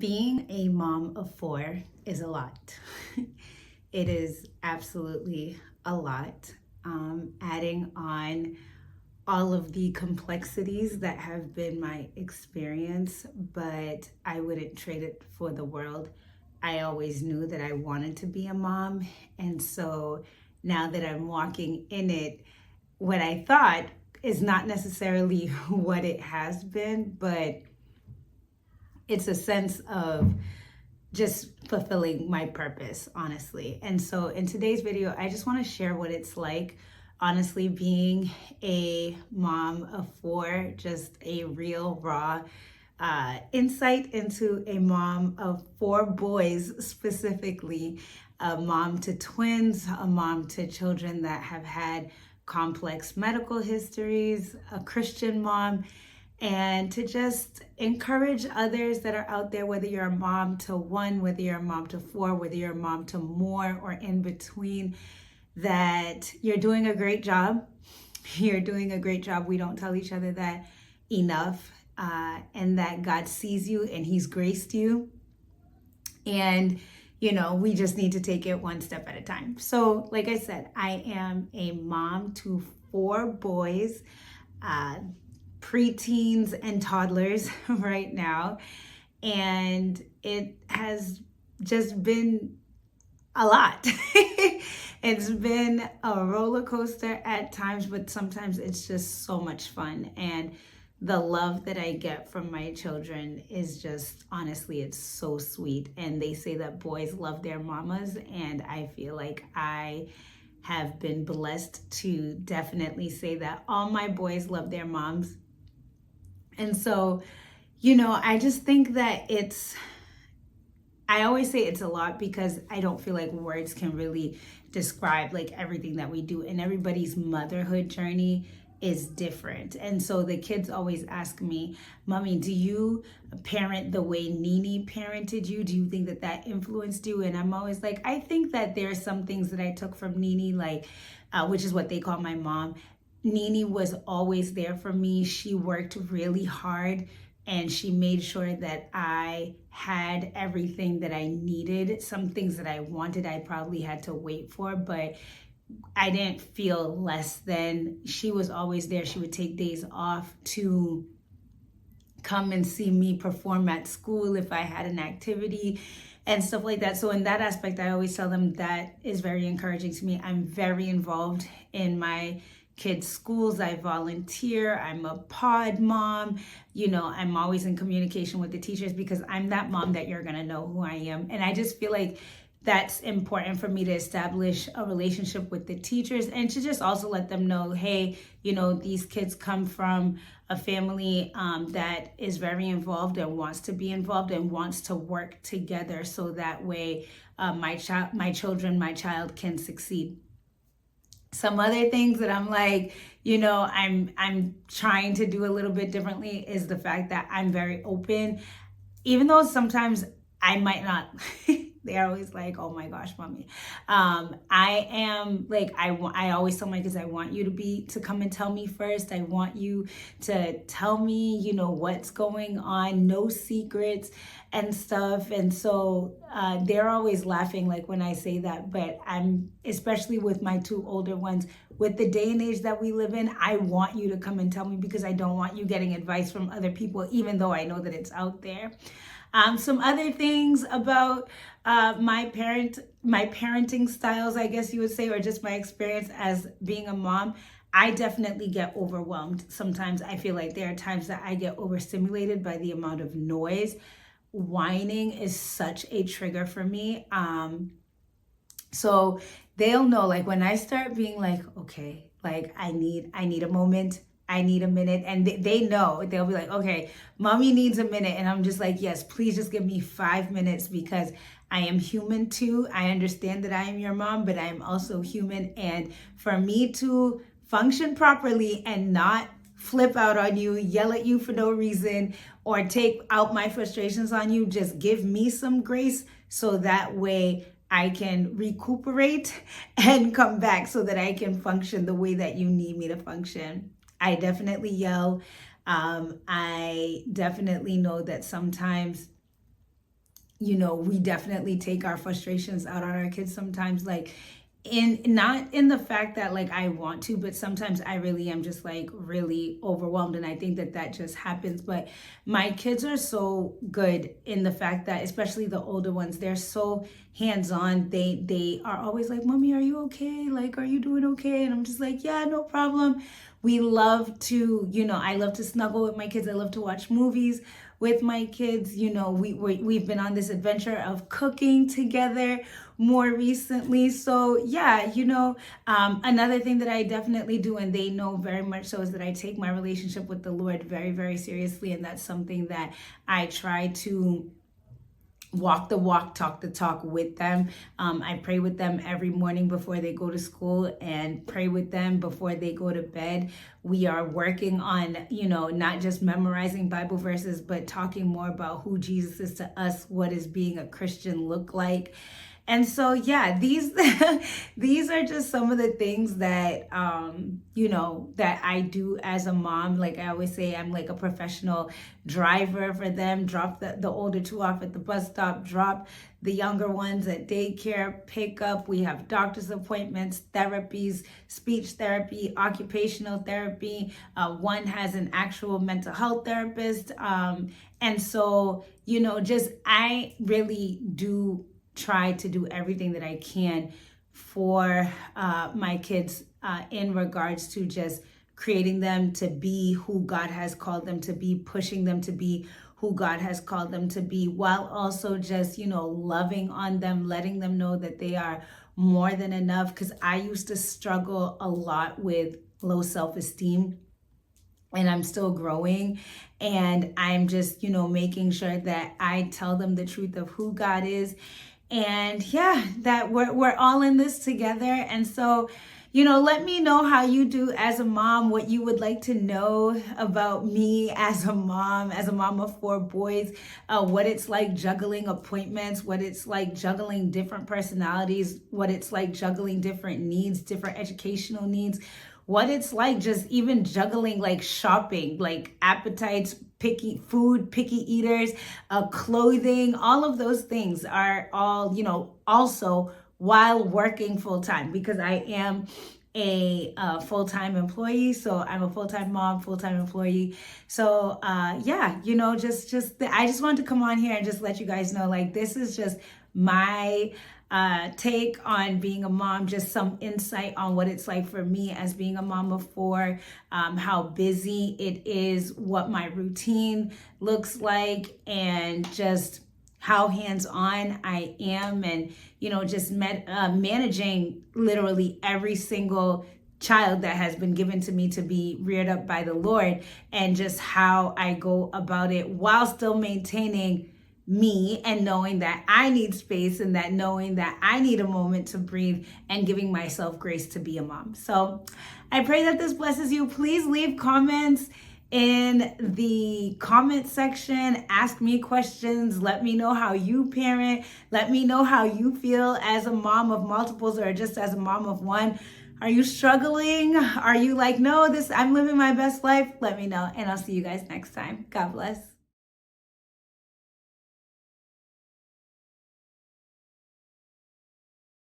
Being a mom of four is a lot. It is absolutely a lot. Adding on all of the complexities that have been my experience, but I wouldn't trade it for the world. I always knew that I wanted to be a mom. And so now that I'm walking in it, what I thought is not necessarily what it has been, but it's a sense of just fulfilling my purpose, honestly. And so in today's video, I just want to share what it's like, honestly, being a mom of four, just a real, raw insight into a mom of four boys, specifically, a mom to twins, a mom to children that have had complex medical histories, a Christian mom, and to just encourage others that are out there, whether you're a mom to one, whether you're a mom to four, whether you're a mom to more or in between, that you're doing a great job. You're doing a great job. We don't tell each other that enough, and that God sees you and He's graced you. And we just need to take it one step at a time. So, like I said, I am a mom to four boys. Preteens and toddlers right now, and it has just been a lot. It's been a roller coaster at times, but sometimes it's just so much fun, and the love that I get from my children is just, honestly, it's so sweet. And they say that boys love their mamas, and I feel like I have been blessed to definitely say that all my boys love their moms. And so, I just think that I always say it's a lot because I don't feel like words can really describe like everything that we do, and everybody's motherhood journey is different. And so the kids always ask me, Mommy, do you parent the way Nene parented you? Do you think that that influenced you? And I'm always like, I think that there are some things that I took from Nene, like, which is what they call my mom. Nene was always there for me. She worked really hard and she made sure that I had everything that I needed. Some things that I wanted, I probably had to wait for, but I didn't feel less than. She was always there. She would take days off to come and see me perform at school if I had an activity and stuff like that. So in that aspect, I always tell them that is very encouraging to me. I'm very involved in my kids' schools. I volunteer. I'm a pod mom. I'm always in communication with the teachers because I'm that mom that you're going to know who I am. And I just feel like that's important for me to establish a relationship with the teachers and to just also let them know, hey, these kids come from a family that is very involved and wants to be involved and wants to work together so that way my child can succeed. Some other things that I'm like, I'm trying to do a little bit differently is the fact that I'm very open, even though sometimes I might not. They're always like, oh my gosh, Mommy. I am like, I always tell my kids, I want you to come and tell me first. I want you to tell me, what's going on, no secrets and stuff. And so they're always laughing like when I say that, but I'm, especially with my two older ones, with the day and age that we live in, I want you to come and tell me because I don't want you getting advice from other people, even though I know that it's out there. Some other things about my parenting styles, I guess you would say, or just my experience as being a mom. I definitely get overwhelmed. Sometimes I feel like there are times that I get overstimulated by the amount of noise. Whining is such a trigger for me. So they'll know, like, when I start being like, okay, like I need a moment. I need a minute. And they know, they'll be like, okay, Mommy needs a minute. And I'm just like, yes, please just give me 5 minutes because I am human too. I understand that I am your mom, but I am also human. And for me to function properly and not flip out on you, yell at you for no reason, or take out my frustrations on you, just give me some grace so that way I can recuperate and come back so that I can function the way that you need me to function. I definitely yell. I definitely know that sometimes we definitely take our frustrations out on our kids sometimes, like in not in the fact that like I want to, but sometimes I really am just like really overwhelmed, and I think that that just happens. But my kids are so good in the fact that, especially the older ones, they're so hands-on. They are always like, "Mommy, are you okay? Like, are you doing okay?" And I'm just like, "Yeah, no problem." We love to, I love to snuggle with my kids. I love to watch movies with my kids. We've been on this adventure of cooking together more recently. So yeah, another thing that I definitely do, and they know very much so, is that I take my relationship with the Lord very, very seriously. And that's something that I try to walk the walk, talk the talk with them. I pray with them every morning before they go to school, and pray with them before they go to bed. We are working on, not just memorizing Bible verses, but talking more about who Jesus is to us. What does being a Christian look like? And so, yeah, these these are just some of the things that that I do as a mom. Like I always say, I'm like a professional driver for them. Drop the older two off at the bus stop, drop the younger ones at daycare, pick up. We have doctor's appointments, therapies, speech therapy, occupational therapy. One has an actual mental health therapist. And so, just I really do try to do everything that I can for my kids in regards to just creating them to be who God has called them to be, pushing them to be who God has called them to be, while also just, loving on them, letting them know that they are more than enough. Because I used to struggle a lot with low self-esteem, and I'm still growing, and I'm just, making sure that I tell them the truth of who God is. And yeah, that we're all in this together. And so, let me know how you do as a mom, what you would like to know about me as a mom of 4 boys, what it's like juggling appointments, what it's like juggling different personalities, what it's like juggling different needs, different educational needs, what it's like just even juggling like shopping, like appetites, picky eaters, clothing. All of those things are all, also while working full time, because I am a full-time employee. So I'm a full-time mom, full-time employee. So yeah, I just wanted to come on here and just let you guys know, like, this is just my take on being a mom, just some insight on what it's like for me as being a mom of 4, how busy it is, what my routine looks like, and just how hands-on I am, and just managing literally every single child that has been given to me to be reared up by the Lord, and just how I go about it while still maintaining me, and knowing that I need space, and that knowing that I need a moment to breathe, and giving myself grace to be a mom. So I pray that this blesses you. Please leave comments in the comment section. Ask me questions. Let me know how you parent. Let me know how you feel as a mom of multiples, or just as a mom of 1. Are you struggling? Are you like, no, I'm living my best life? Let me know, and I'll see you guys next time. God bless.